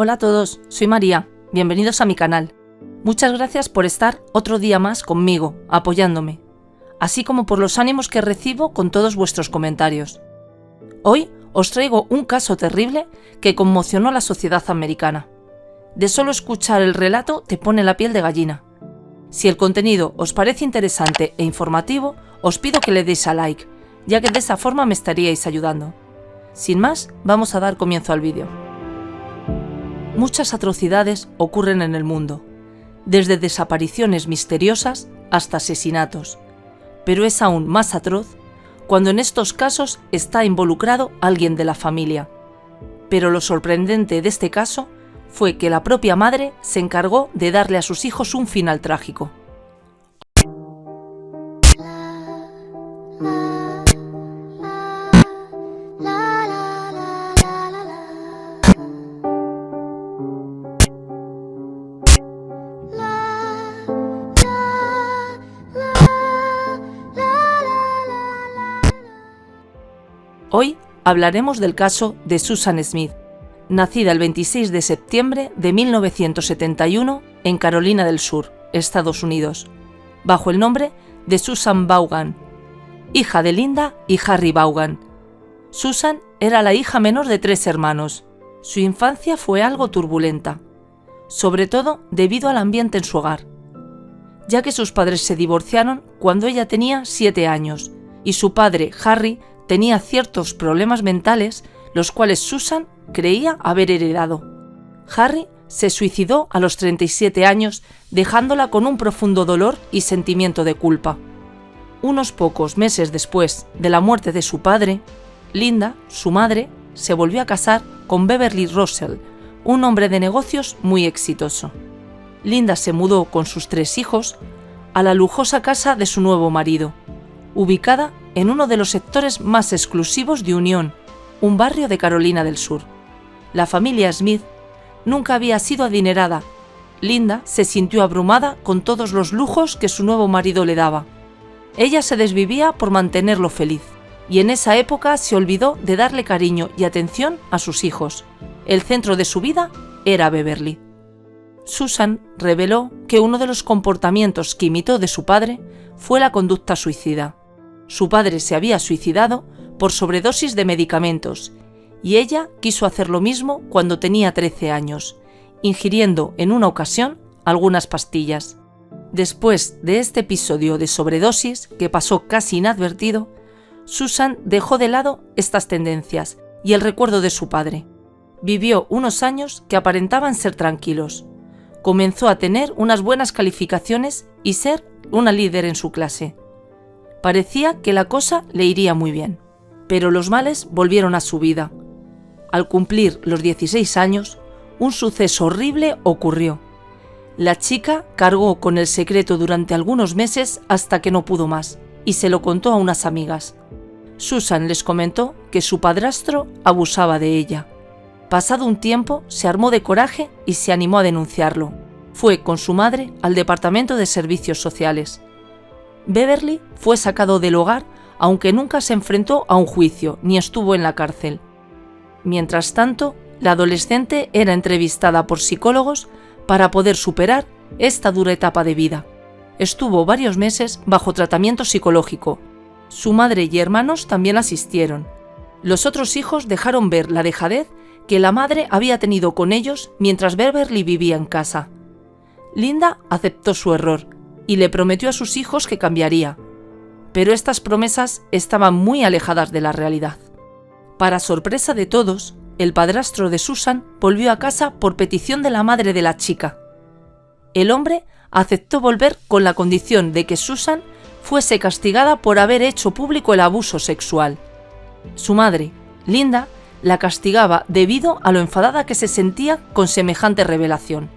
Hola a todos, soy María, bienvenidos a mi canal. Muchas gracias por estar otro día más conmigo, apoyándome, así como por los ánimos que recibo con todos vuestros comentarios. Hoy os traigo un caso terrible que conmocionó a la sociedad americana. De solo escuchar el relato te pone la piel de gallina. Si el contenido os parece interesante e informativo, os pido que le deis a like, ya que de esa forma me estaríais ayudando. Sin más, vamos a dar comienzo al vídeo. Muchas atrocidades ocurren en el mundo, desde desapariciones misteriosas hasta asesinatos, pero es aún más atroz cuando en estos casos está involucrado alguien de la familia. Pero lo sorprendente de este caso fue que la propia madre se encargó de darle a sus hijos un final trágico. Hoy hablaremos del caso de Susan Smith, nacida el 26 de septiembre de 1971 en Carolina del Sur, Estados Unidos, bajo el nombre de Susan Vaughan, hija de Linda y Harry Vaughan. Susan era la hija menor de 3 hermanos. Su infancia fue algo turbulenta, sobre todo debido al ambiente en su hogar, ya que sus padres se divorciaron cuando ella tenía 7 años y su padre, Harry, tenía ciertos problemas mentales, los cuales Susan creía haber heredado. Harry se suicidó a los 37 años, dejándola con un profundo dolor y sentimiento de culpa. Unos pocos meses después de la muerte de su padre, Linda, su madre, se volvió a casar con Beverly Russell, un hombre de negocios muy exitoso. Linda se mudó con sus 3 hijos a la lujosa casa de su nuevo marido, ubicada en uno de los sectores más exclusivos de Union, un barrio de Carolina del Sur. La familia Smith nunca había sido adinerada. Linda se sintió abrumada con todos los lujos que su nuevo marido le daba. Ella se desvivía por mantenerlo feliz, y en esa época se olvidó de darle cariño y atención a sus hijos. El centro de su vida era Beverly. Susan reveló que uno de los comportamientos que imitó de su padre fue la conducta suicida. Su padre se había suicidado por sobredosis de medicamentos y ella quiso hacer lo mismo cuando tenía 13 años, ingiriendo en una ocasión algunas pastillas. Después de este episodio de sobredosis, que pasó casi inadvertido, Susan dejó de lado estas tendencias y el recuerdo de su padre. Vivió unos años que aparentaban ser tranquilos. Comenzó a tener unas buenas calificaciones y ser una líder en su clase. Parecía que la cosa le iría muy bien, pero los males volvieron a su vida. Al cumplir los 16 años, un suceso horrible ocurrió. La chica cargó con el secreto durante algunos meses hasta que no pudo más, y se lo contó a unas amigas. Susan les comentó que su padrastro abusaba de ella. Pasado un tiempo, se armó de coraje y se animó a denunciarlo. Fue con su madre al Departamento de Servicios Sociales. Beverly fue sacado del hogar, aunque nunca se enfrentó a un juicio ni estuvo en la cárcel. Mientras tanto, la adolescente era entrevistada por psicólogos para poder superar esta dura etapa de vida. Estuvo varios meses bajo tratamiento psicológico. Su madre y hermanos también asistieron. Los otros hijos dejaron ver la dejadez que la madre había tenido con ellos mientras Beverly vivía en casa. Linda aceptó su error y le prometió a sus hijos que cambiaría, pero estas promesas estaban muy alejadas de la realidad. Para sorpresa de todos, el padrastro de Susan volvió a casa por petición de la madre de la chica. El hombre aceptó volver con la condición de que Susan fuese castigada por haber hecho público el abuso sexual. Su madre, Linda, la castigaba debido a lo enfadada que se sentía con semejante revelación.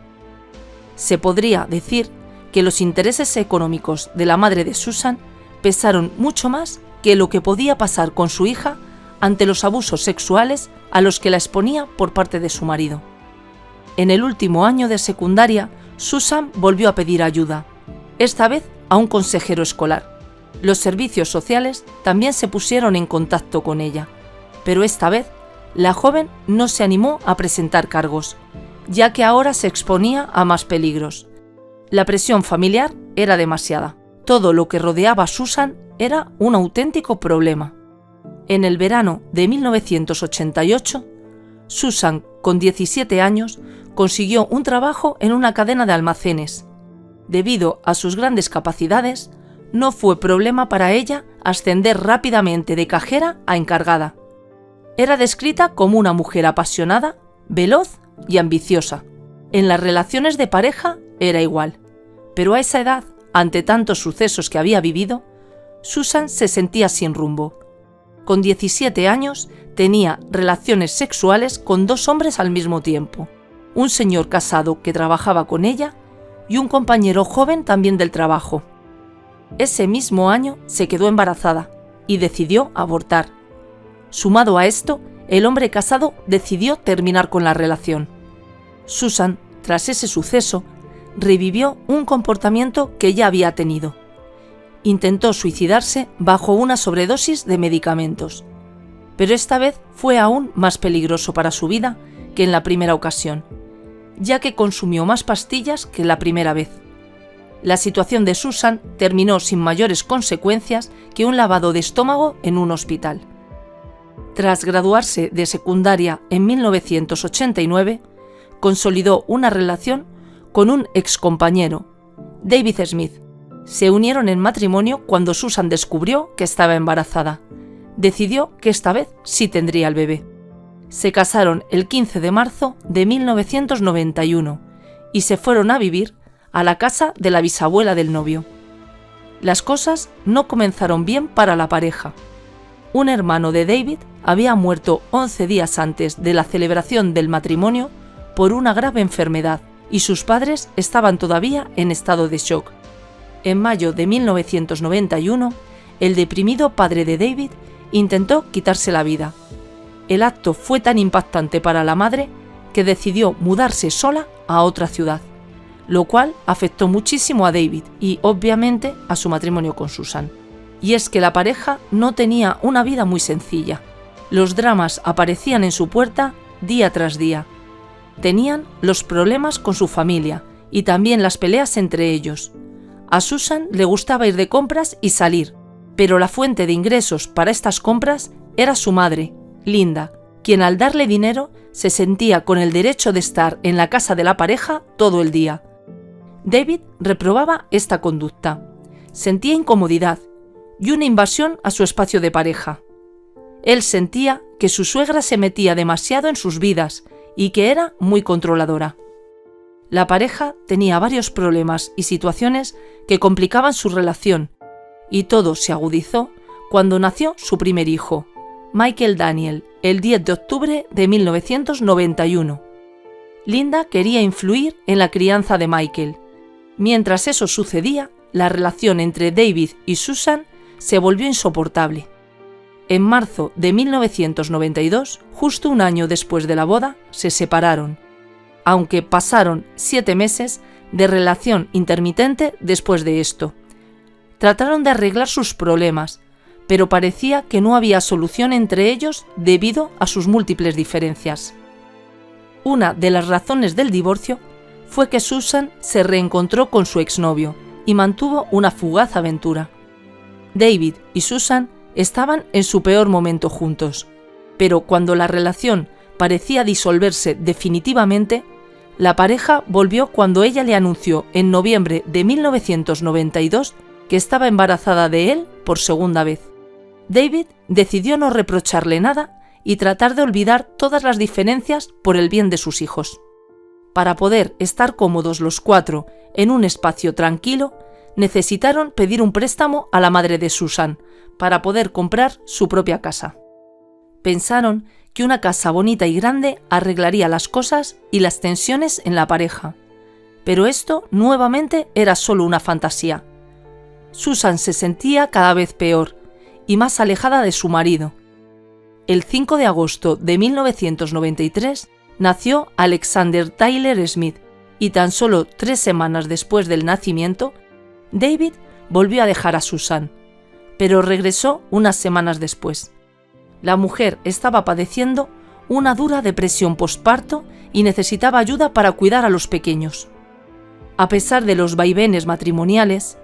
Se podría decir que los intereses económicos de la madre de Susan pesaron mucho más que lo que podía pasar con su hija ante los abusos sexuales a los que la exponía por parte de su marido. En el último año de secundaria, Susan volvió a pedir ayuda, esta vez a un consejero escolar. Los servicios sociales también se pusieron en contacto con ella, pero esta vez la joven no se animó a presentar cargos ya que ahora se exponía a más peligros. La presión familiar era demasiada. Todo lo que rodeaba a Susan era un auténtico problema. En el verano de 1988, Susan, con 17 años, consiguió un trabajo en una cadena de almacenes. Debido a sus grandes capacidades, no fue problema para ella ascender rápidamente de cajera a encargada. Era descrita como una mujer apasionada, veloz y ambiciosa. En las relaciones de pareja era igual, pero a esa edad, ante tantos sucesos que había vivido, Susan se sentía sin rumbo. Con 17 años tenía relaciones sexuales con 2 hombres al mismo tiempo, un señor casado que trabajaba con ella y un compañero joven también del trabajo. Ese mismo año se quedó embarazada y decidió abortar. Sumado a esto, el hombre casado decidió terminar con la relación. Susan, tras ese suceso, revivió un comportamiento que ya había tenido. Intentó suicidarse bajo una sobredosis de medicamentos, pero esta vez fue aún más peligroso para su vida que en la primera ocasión, ya que consumió más pastillas que la primera vez. La situación de Susan terminó sin mayores consecuencias que un lavado de estómago en un hospital. Tras graduarse de secundaria en 1989, consolidó una relación con un excompañero, David Smith. Se unieron en matrimonio cuando Susan descubrió que estaba embarazada. Decidió que esta vez sí tendría el bebé. Se casaron el 15 de marzo de 1991 y se fueron a vivir a la casa de la bisabuela del novio. Las cosas no comenzaron bien para la pareja. Un hermano de David había muerto 11 días antes de la celebración del matrimonio por una grave enfermedad y sus padres estaban todavía en estado de shock. En mayo de 1991, el deprimido padre de David intentó quitarse la vida. El acto fue tan impactante para la madre que decidió mudarse sola a otra ciudad, lo cual afectó muchísimo a David y, obviamente, a su matrimonio con Susan. Y es que la pareja no tenía una vida muy sencilla. Los dramas aparecían en su puerta día tras día. Tenían los problemas con su familia y también las peleas entre ellos. A Susan le gustaba ir de compras y salir, pero la fuente de ingresos para estas compras era su madre, Linda, quien al darle dinero se sentía con el derecho de estar en la casa de la pareja todo el día. David reprobaba esta conducta. Sentía incomodidad y una invasión a su espacio de pareja. Él sentía que su suegra se metía demasiado en sus vidas y que era muy controladora. La pareja tenía varios problemas y situaciones que complicaban su relación, y todo se agudizó cuando nació su primer hijo, Michael Daniel, el 10 de octubre de 1991. Linda quería influir en la crianza de Michael. Mientras eso sucedía, la relación entre David y Susan se volvió insoportable. En marzo de 1992, justo un año después de la boda, se separaron, aunque pasaron 7 meses de relación intermitente después de esto. Trataron de arreglar sus problemas, pero parecía que no había solución entre ellos debido a sus múltiples diferencias. Una de las razones del divorcio fue que Susan se reencontró con su exnovio y mantuvo una fugaz aventura. David y Susan estaban en su peor momento juntos, pero cuando la relación parecía disolverse definitivamente, la pareja volvió cuando ella le anunció en noviembre de 1992 que estaba embarazada de él por segunda vez. David decidió no reprocharle nada y tratar de olvidar todas las diferencias por el bien de sus hijos. Para poder estar cómodos los 4 en un espacio tranquilo, necesitaron pedir un préstamo a la madre de Susan para poder comprar su propia casa. Pensaron que una casa bonita y grande arreglaría las cosas y las tensiones en la pareja, pero esto nuevamente era solo una fantasía. Susan se sentía cada vez peor y más alejada de su marido. El 5 de agosto de 1993 nació Alexander Tyler Smith y tan solo 3 semanas después del nacimiento, David volvió a dejar a Susan, pero regresó unas semanas después. La mujer estaba padeciendo una dura depresión posparto y necesitaba ayuda para cuidar a los pequeños. A pesar de los vaivenes matrimoniales,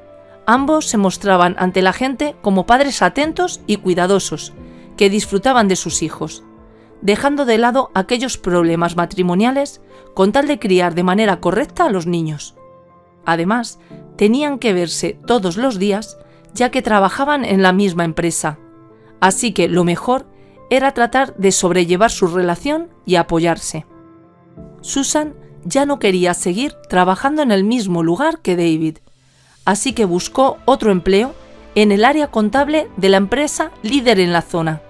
ambos se mostraban ante la gente como padres atentos y cuidadosos, que disfrutaban de sus hijos, dejando de lado aquellos problemas matrimoniales con tal de criar de manera correcta a los niños. Además, tenían que verse todos los días, ya que trabajaban en la misma empresa, así que lo mejor era tratar de sobrellevar su relación y apoyarse. Susan ya no quería seguir trabajando en el mismo lugar que David, así que buscó otro empleo en el área contable de la empresa líder en la zona.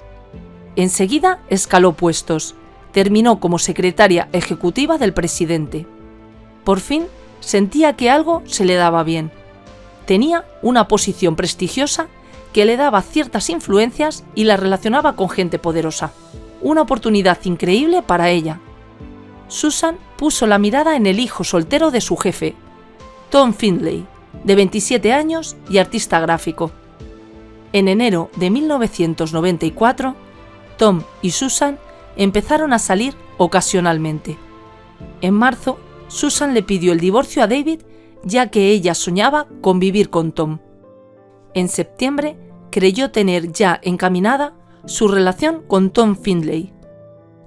Enseguida escaló puestos, terminó como secretaria ejecutiva del presidente. Por fin sentía que algo se le daba bien. Tenía una posición prestigiosa que le daba ciertas influencias y la relacionaba con gente poderosa. Una oportunidad increíble para ella. Susan puso la mirada en el hijo soltero de su jefe, Tom Findlay, de 27 años y artista gráfico. En enero de 1994, Tom y Susan empezaron a salir ocasionalmente. En marzo, Susan le pidió el divorcio a David, ya que ella soñaba con vivir con Tom. En septiembre, creyó tener ya encaminada su relación con Tom Findlay.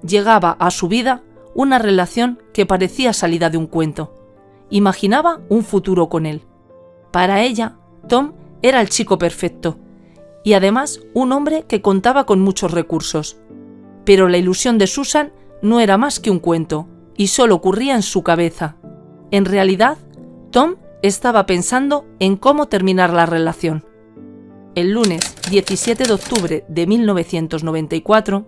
Llegaba a su vida una relación que parecía salida de un cuento. Imaginaba un futuro con él. Para ella, Tom era el chico perfecto y además un hombre que contaba con muchos recursos. Pero la ilusión de Susan no era más que un cuento y solo ocurría en su cabeza. En realidad, Tom estaba pensando en cómo terminar la relación. El lunes 17 de octubre de 1994,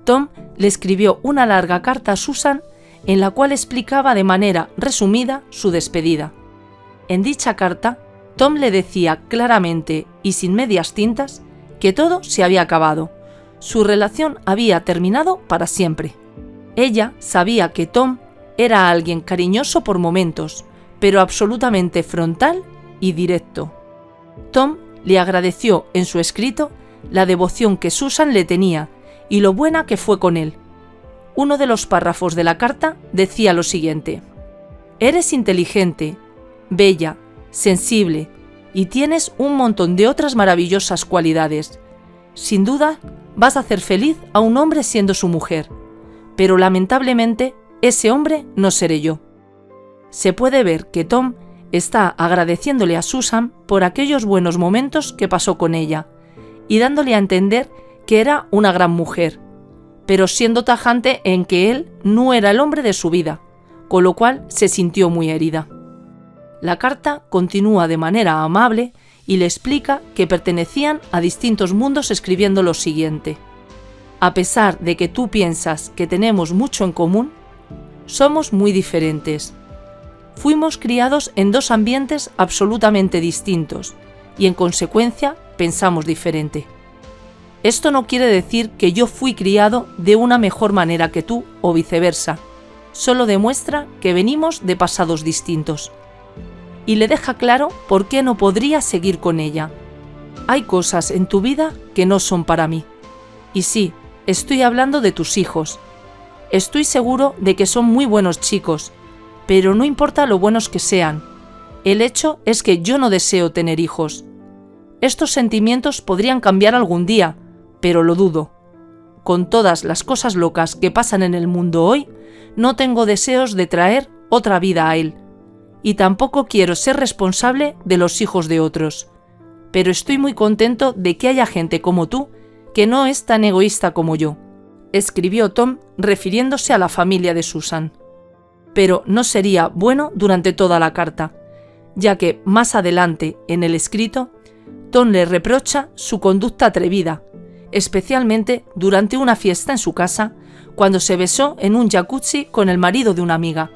Tom le escribió una larga carta a Susan en la cual explicaba de manera resumida su despedida. En dicha carta, Tom le decía claramente y sin medias tintas que todo se había acabado. Su relación había terminado para siempre. Ella sabía que Tom era alguien cariñoso por momentos, pero absolutamente frontal y directo. Tom le agradeció en su escrito la devoción que Susan le tenía y lo buena que fue con él. Uno de los párrafos de la carta decía lo siguiente: «Eres inteligente, bella, sensible y tienes un montón de otras maravillosas cualidades. Sin duda, vas a hacer feliz a un hombre siendo su mujer, pero lamentablemente ese hombre no seré yo». Se puede ver que Tom está agradeciéndole a Susan por aquellos buenos momentos que pasó con ella y dándole a entender que era una gran mujer, pero siendo tajante en que él no era el hombre de su vida, con lo cual se sintió muy herida. La carta continúa de manera amable y le explica que pertenecían a distintos mundos escribiendo lo siguiente: «A pesar de que tú piensas que tenemos mucho en común, somos muy diferentes. Fuimos criados en dos ambientes absolutamente distintos y en consecuencia pensamos diferente. Esto no quiere decir que yo fui criado de una mejor manera que tú o viceversa, solo demuestra que venimos de pasados distintos». Y le deja claro por qué no podría seguir con ella. «Hay cosas en tu vida que no son para mí. Y sí, estoy hablando de tus hijos. Estoy seguro de que son muy buenos chicos, pero no importa lo buenos que sean. El hecho es que yo no deseo tener hijos. Estos sentimientos podrían cambiar algún día, pero lo dudo. Con todas las cosas locas que pasan en el mundo hoy, no tengo deseos de traer otra vida a él. Y tampoco quiero ser responsable de los hijos de otros. Pero estoy muy contento de que haya gente como tú que no es tan egoísta como yo», escribió Tom refiriéndose a la familia de Susan. Pero no sería bueno durante toda la carta, ya que más adelante en el escrito, Tom le reprocha su conducta atrevida, especialmente durante una fiesta en su casa, cuando se besó en un jacuzzi con el marido de una amiga.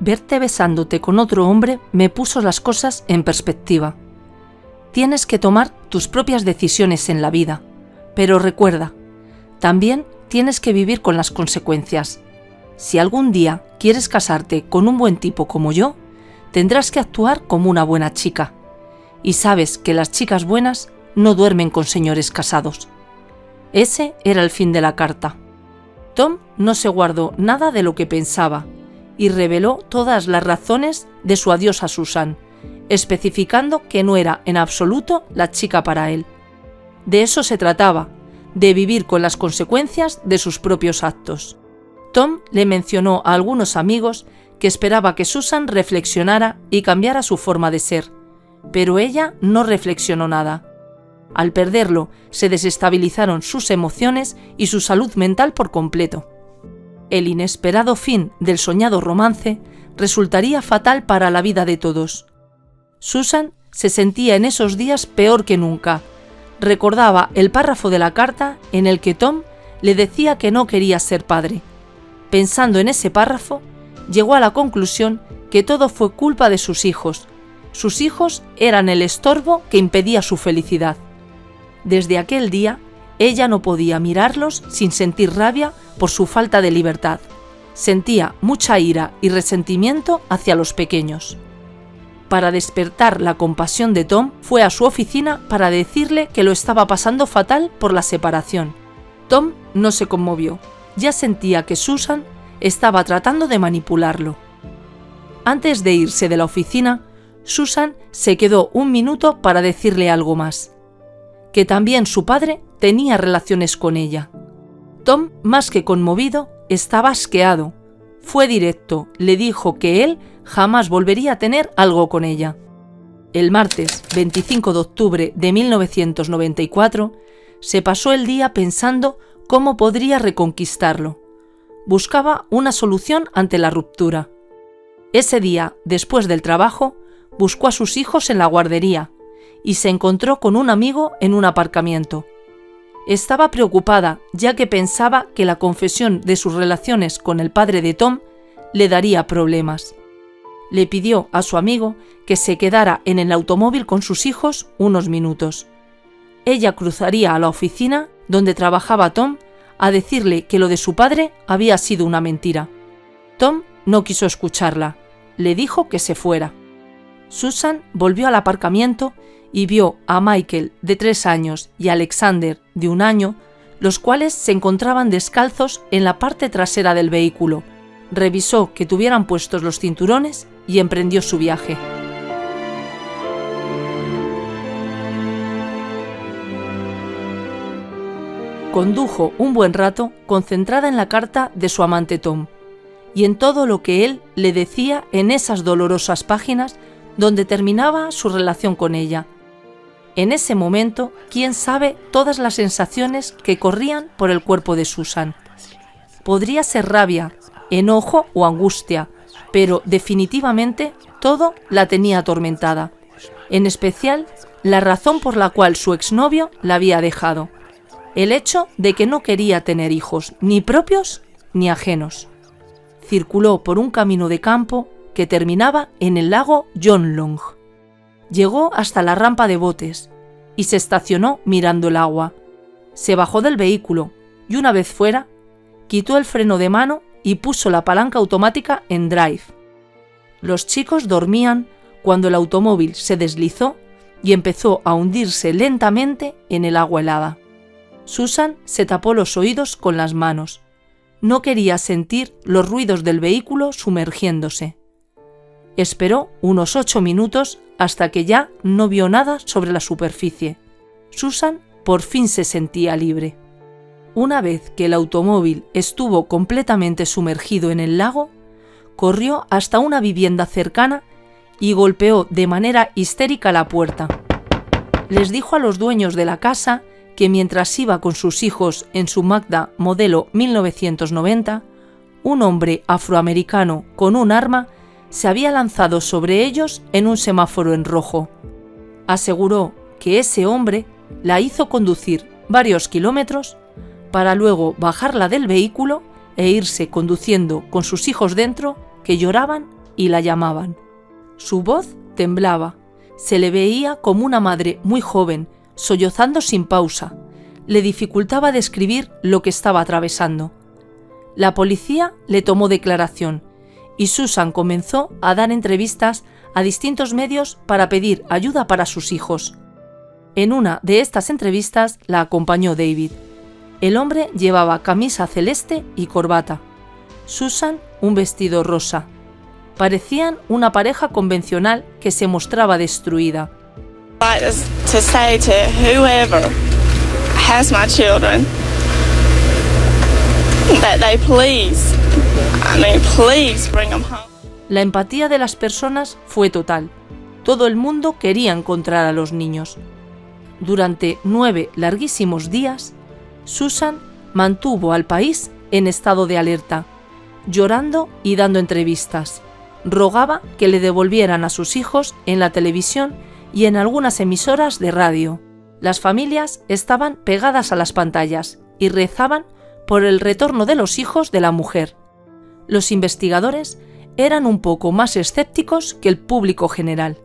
«Verte besándote con otro hombre me puso las cosas en perspectiva. Tienes que tomar tus propias decisiones en la vida, pero recuerda, también tienes que vivir con las consecuencias. Si algún día quieres casarte con un buen tipo como yo, tendrás que actuar como una buena chica. Y sabes que las chicas buenas no duermen con señores casados». Ese era el fin de la carta. Tom no se guardó nada de lo que pensaba y reveló todas las razones de su adiós a Susan, especificando que no era en absoluto la chica para él. De eso se trataba, de vivir con las consecuencias de sus propios actos. Tom le mencionó a algunos amigos que esperaba que Susan reflexionara y cambiara su forma de ser, pero ella no reflexionó nada. Al perderlo, se desestabilizaron sus emociones y su salud mental por completo. El inesperado fin del soñado romance resultaría fatal para la vida de todos. Susan se sentía en esos días peor que nunca. Recordaba el párrafo de la carta en el que Tom le decía que no quería ser padre. Pensando en ese párrafo, llegó a la conclusión que todo fue culpa de sus hijos. Sus hijos eran el estorbo que impedía su felicidad. Desde aquel día, ella no podía mirarlos sin sentir rabia por su falta de libertad. Sentía mucha ira y resentimiento hacia los pequeños. Para despertar la compasión de Tom, fue a su oficina para decirle que lo estaba pasando fatal por la separación. Tom no se conmovió. Ya sentía que Susan estaba tratando de manipularlo. Antes de irse de la oficina, Susan se quedó un minuto para decirle algo más: que también su padre tenía relaciones con ella. Tom, más que conmovido, estaba asqueado. Fue directo, le dijo que él jamás volvería a tener algo con ella. El martes 25 de octubre de 1994, se pasó el día pensando cómo podría reconquistarlo. Buscaba una solución ante la ruptura. Ese día, después del trabajo, buscó a sus hijos en la guardería y se encontró con un amigo en un aparcamiento. Estaba preocupada, ya que pensaba que la confesión de sus relaciones con el padre de Tom le daría problemas. Le pidió a su amigo que se quedara en el automóvil con sus hijos unos minutos. Ella cruzaría a la oficina donde trabajaba Tom a decirle que lo de su padre había sido una mentira. Tom no quiso escucharla, le dijo que se fuera. Susan volvió al aparcamiento y vio a Michael, de 3 años, y a Alexander, de 1 año, los cuales se encontraban descalzos en la parte trasera del vehículo. Revisó que tuvieran puestos los cinturones y emprendió su viaje. Condujo un buen rato concentrada en la carta de su amante Tom y en todo lo que él le decía en esas dolorosas páginas donde terminaba su relación con ella. En ese momento, quién sabe todas las sensaciones que corrían por el cuerpo de Susan. Podría ser rabia, enojo o angustia, pero definitivamente todo la tenía atormentada. En especial, la razón por la cual su exnovio la había dejado. El hecho de que no quería tener hijos, ni propios ni ajenos. Circuló por un camino de campo que terminaba en el lago John Long. Llegó hasta la rampa de botes y se estacionó mirando el agua. Se bajó del vehículo y una vez fuera, quitó el freno de mano y puso la palanca automática en drive. Los chicos dormían cuando el automóvil se deslizó y empezó a hundirse lentamente en el agua helada. Susan se tapó los oídos con las manos. No quería sentir los ruidos del vehículo sumergiéndose. Esperó unos 8 minutos hasta que ya no vio nada sobre la superficie. Susan por fin se sentía libre. Una vez que el automóvil estuvo completamente sumergido en el lago, corrió hasta una vivienda cercana y golpeó de manera histérica la puerta. Les dijo a los dueños de la casa que mientras iba con sus hijos en su Mazda modelo 1990, un hombre afroamericano con un arma se había lanzado sobre ellos en un semáforo en rojo. Aseguró que ese hombre la hizo conducir varios kilómetros para luego bajarla del vehículo e irse conduciendo con sus hijos dentro, que lloraban y la llamaban. Su voz temblaba, se le veía como una madre muy joven, sollozando sin pausa. Le dificultaba describir lo que estaba atravesando. La policía le tomó declaración y Susan comenzó a dar entrevistas a distintos medios para pedir ayuda para sus hijos. En una de estas entrevistas la acompañó David. El hombre llevaba camisa celeste y corbata. Susan, un vestido rosa. Parecían una pareja convencional que se mostraba destruida. I'd like to say to whoever has my children that they please bring them home. La empatía de las personas fue total. Todo el mundo quería encontrar a los niños. Durante 9 larguísimos días, Susan mantuvo al país en estado de alerta, llorando y dando entrevistas. Rogaba que le devolvieran a sus hijos en la televisión y en algunas emisoras de radio. Las familias estaban pegadas a las pantallas y rezaban por el retorno de los hijos de la mujer. Los investigadores eran un poco más escépticos que el público general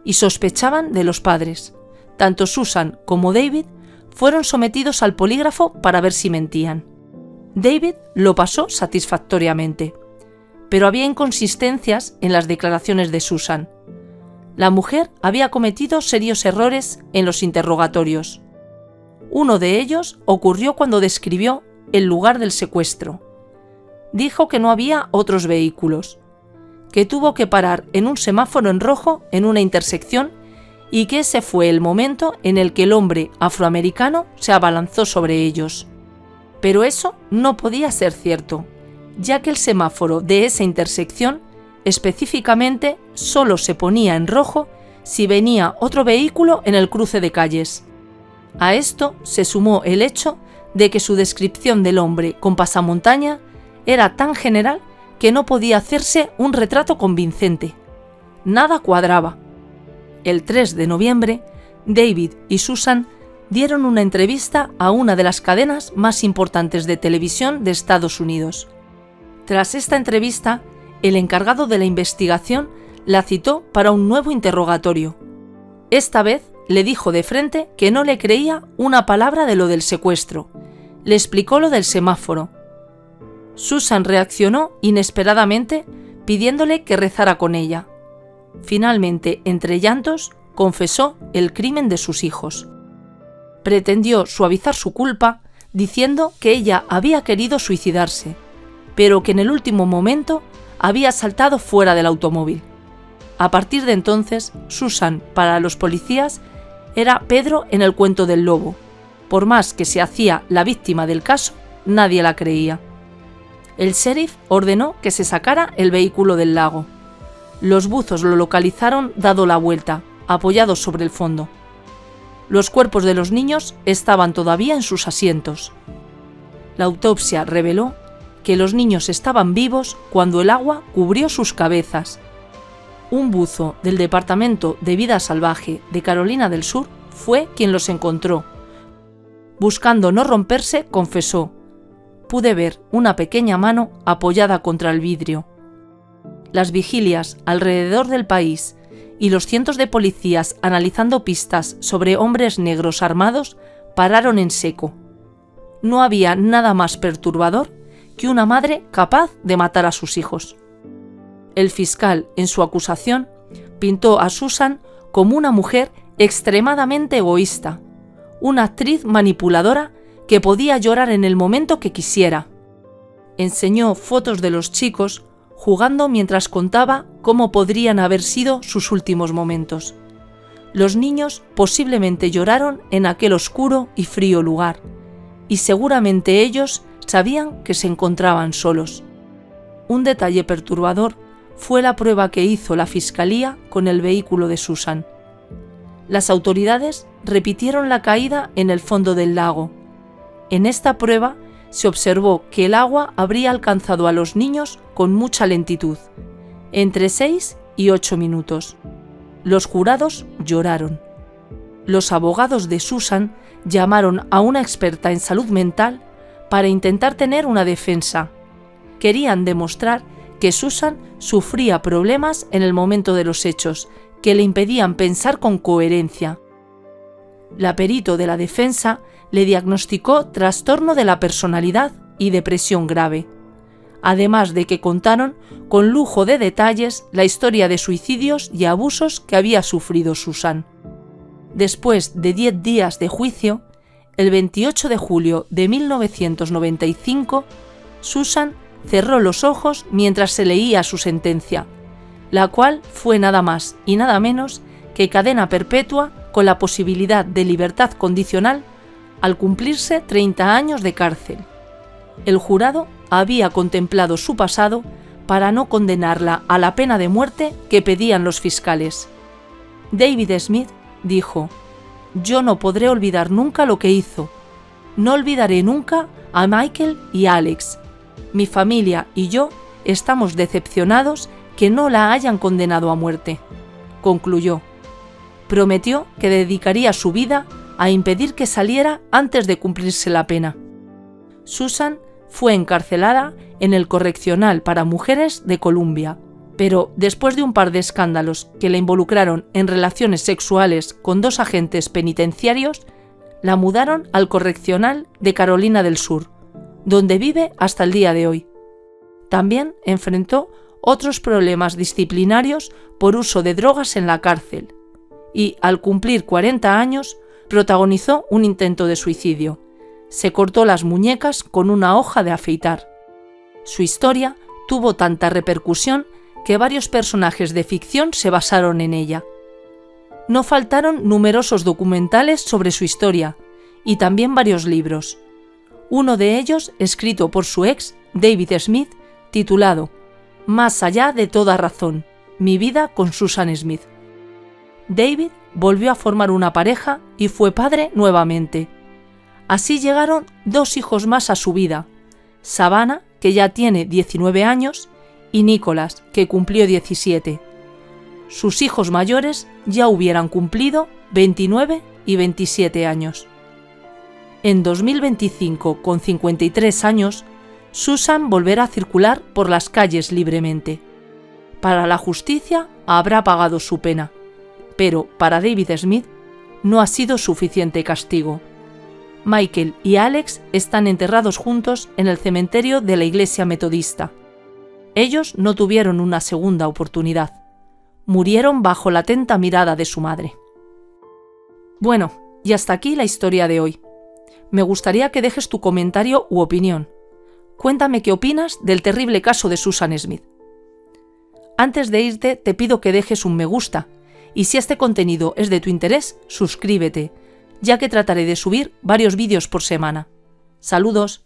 y sospechaban de los padres. Tanto Susan como David fueron sometidos al polígrafo para ver si mentían. David lo pasó satisfactoriamente, pero había inconsistencias en las declaraciones de Susan. La mujer había cometido serios errores en los interrogatorios. Uno de ellos ocurrió cuando describió el lugar del secuestro. Dijo que no había otros vehículos, que tuvo que parar en un semáforo en rojo en una intersección y que ese fue el momento en el que el hombre afroamericano se abalanzó sobre ellos. Pero eso no podía ser cierto, ya que el semáforo de esa intersección específicamente solo se ponía en rojo si venía otro vehículo en el cruce de calles. A esto se sumó el hecho de que su descripción del hombre con pasamontaña era tan general que no podía hacerse un retrato convincente. Nada cuadraba. El 3 de noviembre, David y Susan dieron una entrevista a una de las cadenas más importantes de televisión de Estados Unidos. Tras esta entrevista, el encargado de la investigación la citó para un nuevo interrogatorio. Esta vez le dijo de frente que no le creía una palabra de lo del secuestro. Le explicó lo del semáforo. Susan reaccionó inesperadamente pidiéndole que rezara con ella. Finalmente, entre llantos, confesó el crimen de sus hijos. Pretendió suavizar su culpa diciendo que ella había querido suicidarse, pero que en el último momento había saltado fuera del automóvil. A partir de entonces, Susan, para los policías, era Pedro en el cuento del lobo. Por más que se hacía la víctima del caso, nadie la creía. El sheriff ordenó que se sacara el vehículo del lago. Los buzos lo localizaron dado la vuelta, apoyados sobre el fondo. Los cuerpos de los niños estaban todavía en sus asientos. La autopsia reveló que los niños estaban vivos cuando el agua cubrió sus cabezas. Un buzo del Departamento de Vida Salvaje de Carolina del Sur fue quien los encontró. Buscando no romperse, confesó: pude ver una pequeña mano apoyada contra el vidrio. Las vigilias alrededor del país y los cientos de policías analizando pistas sobre hombres negros armados pararon en seco. No había nada más perturbador que una madre capaz de matar a sus hijos. El fiscal, en su acusación, pintó a Susan como una mujer extremadamente egoísta, una actriz manipuladora que podía llorar en el momento que quisiera. Enseñó fotos de los chicos jugando mientras contaba cómo podrían haber sido sus últimos momentos. Los niños posiblemente lloraron en aquel oscuro y frío lugar, y seguramente ellos sabían que se encontraban solos. Un detalle perturbador fue la prueba que hizo la fiscalía con el vehículo de Susan. Las autoridades repitieron la caída en el fondo del lago. En esta prueba se observó que el agua habría alcanzado a los niños con mucha lentitud, entre 6 y 8 minutos. Los jurados lloraron. Los abogados de Susan llamaron a una experta en salud mental para intentar tener una defensa. Querían demostrar que Susan sufría problemas en el momento de los hechos que le impedían pensar con coherencia. La perito de la defensa le diagnosticó trastorno de la personalidad y depresión grave, además de que contaron con lujo de detalles la historia de suicidios y abusos que había sufrido Susan. Después de 10 días de juicio, el 28 de julio de 1995, Susan cerró los ojos mientras se leía su sentencia, la cual fue nada más y nada menos que cadena perpetua con la posibilidad de libertad condicional al cumplirse 30 años de cárcel. El jurado había contemplado su pasado para no condenarla a la pena de muerte que pedían los fiscales. David Smith dijo: «Yo no podré olvidar nunca lo que hizo. No olvidaré nunca a Michael y Alex. Mi familia y yo estamos decepcionados que no la hayan condenado a muerte», concluyó. Prometió que dedicaría su vida a impedir que saliera antes de cumplirse la pena. Susan fue encarcelada en el Correccional para Mujeres de Columbia, pero después de un par de escándalos que la involucraron en relaciones sexuales con 2 agentes penitenciarios, la mudaron al Correccional de Carolina del Sur, donde vive hasta el día de hoy. También enfrentó otros problemas disciplinarios por uso de drogas en la cárcel y, al cumplir 40 años, protagonizó un intento de suicidio. Se cortó las muñecas con una hoja de afeitar. Su historia tuvo tanta repercusión que varios personajes de ficción se basaron en ella. No faltaron numerosos documentales sobre su historia y también varios libros. Uno de ellos, escrito por su ex, David Smith, titulado «Más allá de toda razón, mi vida con Susan Smith». David volvió a formar una pareja y fue padre nuevamente. Así llegaron 2 hijos más a su vida, Savannah, que ya tiene 19 años, y Nicholas, que cumplió 17. Sus hijos mayores ya hubieran cumplido 29 y 27 años. En 2025, con 53 años, Susan volverá a circular por las calles libremente. Para la justicia habrá pagado su pena, pero para David Smith no ha sido suficiente castigo. Michael y Alex están enterrados juntos en el cementerio de la Iglesia Metodista. Ellos no tuvieron una segunda oportunidad. Murieron bajo la atenta mirada de su madre. Bueno, y hasta aquí la historia de hoy. Me gustaría que dejes tu comentario u opinión. Cuéntame qué opinas del terrible caso de Susan Smith. Antes de irte, te pido que dejes un me gusta, y si este contenido es de tu interés, suscríbete, ya que trataré de subir varios vídeos por semana. ¡Saludos!